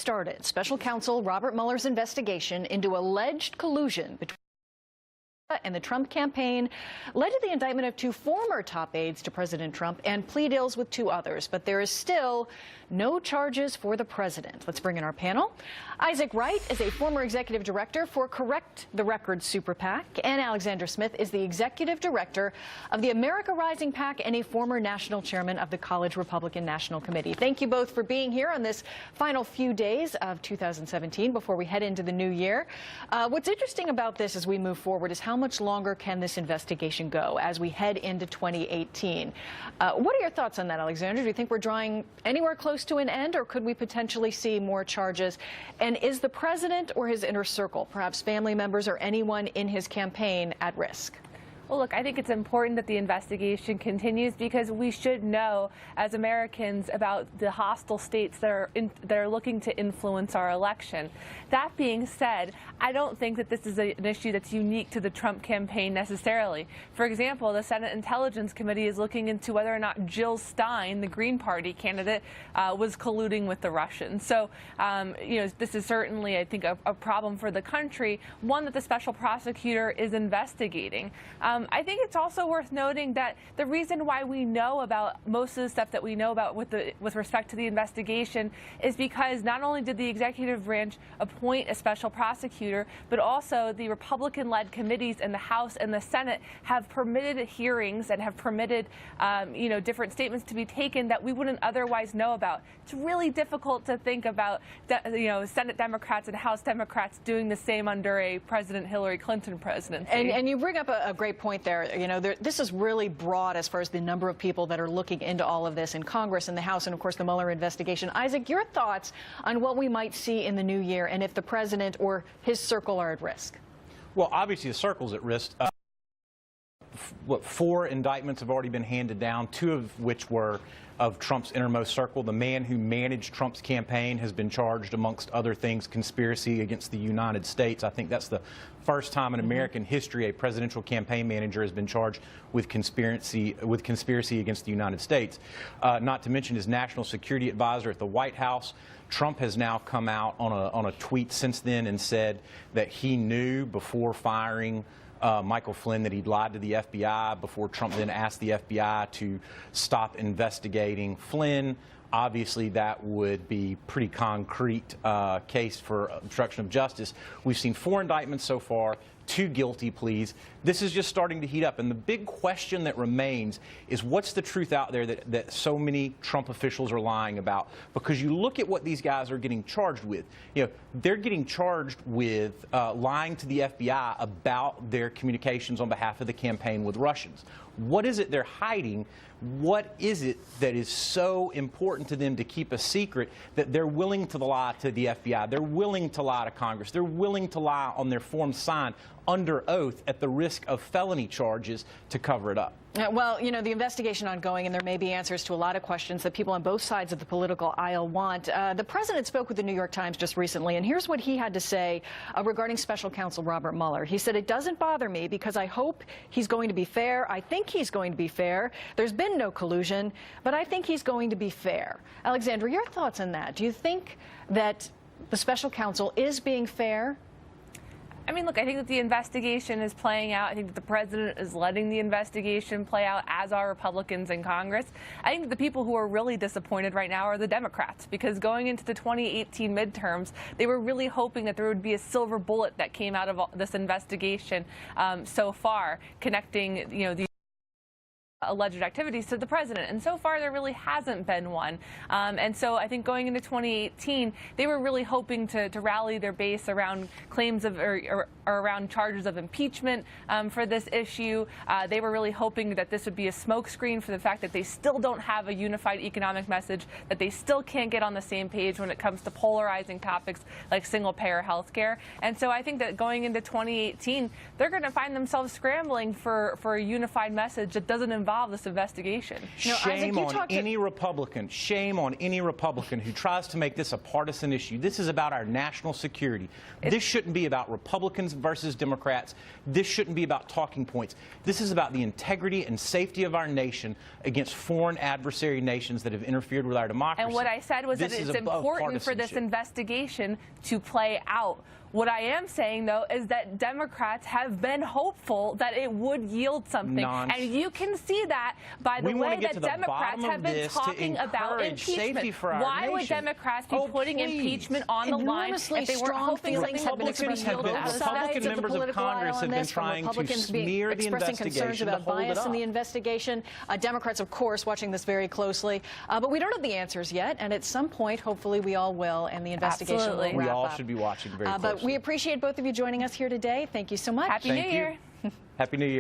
started special counsel Robert Mueller's investigation into alleged collusion between and the Trump campaign led to the indictment of two former top aides to President Trump and plea deals with two others. But there is still no charges for the president. Let's bring in our panel. Isaac Wright is a former executive director for Correct the Record Super PAC, and Alexander Smith is the executive director of the America Rising PAC and a former national chairman of the College Republican National Committee. Thank you both for being here on this final few days of 2017 before we head into the new year. What's interesting about this as we move forward is how much longer can this investigation go as we head into 2018? What are your thoughts on that, Alexander? Do you think we're drawing anywhere close to an end, or could we potentially see more charges? And is the president or his inner circle, perhaps family members or anyone in his campaign, at risk? Well, look, I think it's important that the investigation continues because we should know as Americans about the hostile states that are looking to influence our election. That being said, I don't think that this is an issue that's unique to the Trump campaign necessarily. For example, the Senate Intelligence Committee is looking into whether or not Jill Stein, the Green Party candidate, was colluding with the Russians. So, this is certainly, I think, a problem for the country, one that the special prosecutor is investigating. I think it's also worth noting that the reason why we know about most of the stuff that we know about with respect to the investigation is because not only did the executive branch appoint a special prosecutor, but also the Republican-led committees in the House and the Senate have permitted hearings and have permitted, different statements to be taken that we wouldn't otherwise know about. It's really difficult to think about, Senate Democrats and House Democrats doing the same under a President Hillary Clinton presidency. And you bring up a great point there. This is really broad as far as the number of people that are looking into all of this in Congress and the House and, of course, the Mueller investigation. Isaac, your thoughts on what we might see in the new year and if the president or his circle are at risk? Well, obviously, the circle's at risk. 4 indictments have already been handed down, 2 of which were of Trump's innermost circle. The man who managed Trump's campaign has been charged, amongst other things, conspiracy against the United States. I think that's the first time in American history a presidential campaign manager has been charged with conspiracy against the United States. Not to mention his national security advisor at the White House. Trump has now come out on a tweet since then and said that he knew before firing Michael Flynn that he'd lied to the FBI, before Trump then asked the FBI to stop investigating Flynn. Obviously, that would be pretty concrete case for obstruction of justice. We've seen 4 indictments so far, 2 guilty pleas. This is just starting to heat up. And the big question that remains is what's the truth out there that so many Trump officials are lying about? Because you look at what these guys are getting charged with. They're getting charged with lying to the FBI about their communications on behalf of the campaign with Russians. What is it they're hiding? What is it that is so important to them to keep a secret that they're willing to lie to the FBI? They're willing to lie to Congress. They're willing to lie on their forms signed under oath at the risk of felony charges to cover it up. Well, the investigation ongoing, and there may be answers to a lot of questions that people on both sides of the political aisle want. The president spoke with the New York Times just recently, and here's what he had to say regarding special counsel Robert Mueller. He said, "It doesn't bother me because I hope he's going to be fair. I think he's going to be fair. There's been no collusion, but I think he's going to be fair." Alexandra, your thoughts on that? Do you think that the special counsel is being fair? I mean, look, I think that the investigation is playing out. I think that the president is letting the investigation play out, as are Republicans in Congress. I think that the people who are really disappointed right now are the Democrats, because going into the 2018 midterms, they were really hoping that there would be a silver bullet that came out of this investigation so far, connecting, the alleged activities to the president, and so far there really hasn't been one. And so I think going into 2018, they were really hoping to rally their base around claims of or around charges of impeachment for this issue. They were really hoping that this would be a smokescreen for the fact that they still don't have a unified economic message, that they still can't get on the same page when it comes to polarizing topics like single-payer health care. And so I think that going into 2018, they're going to find themselves scrambling for a unified message that doesn't involve involve this investigation. Shame on any Republican. Shame on any Republican who tries to make this a partisan issue. This is about our national security. This shouldn't be about Republicans versus Democrats. This shouldn't be about talking points. This is about the integrity and safety of our nation against foreign adversary nations that have interfered with our democracy. And what I said was that it's important for this investigation to play out. What I am saying, though, is that Democrats have been hopeful that it would yield something. Nonsense. And you can see that by the way that Democrats have been talking about impeachment. Why would Democrats be putting impeachment on the line if they weren't hoping something would yield out of Republican members of Congress have been trying to smear the investigation, concerns about bias in the investigation. Democrats, of course, watching this very closely. But we don't have the answers yet, and at some point, hopefully, we all will, and the investigation will wrap up. We all should be watching very closely. But we appreciate both of you joining us here today. Thank you so much. Happy New Year. Happy New Year.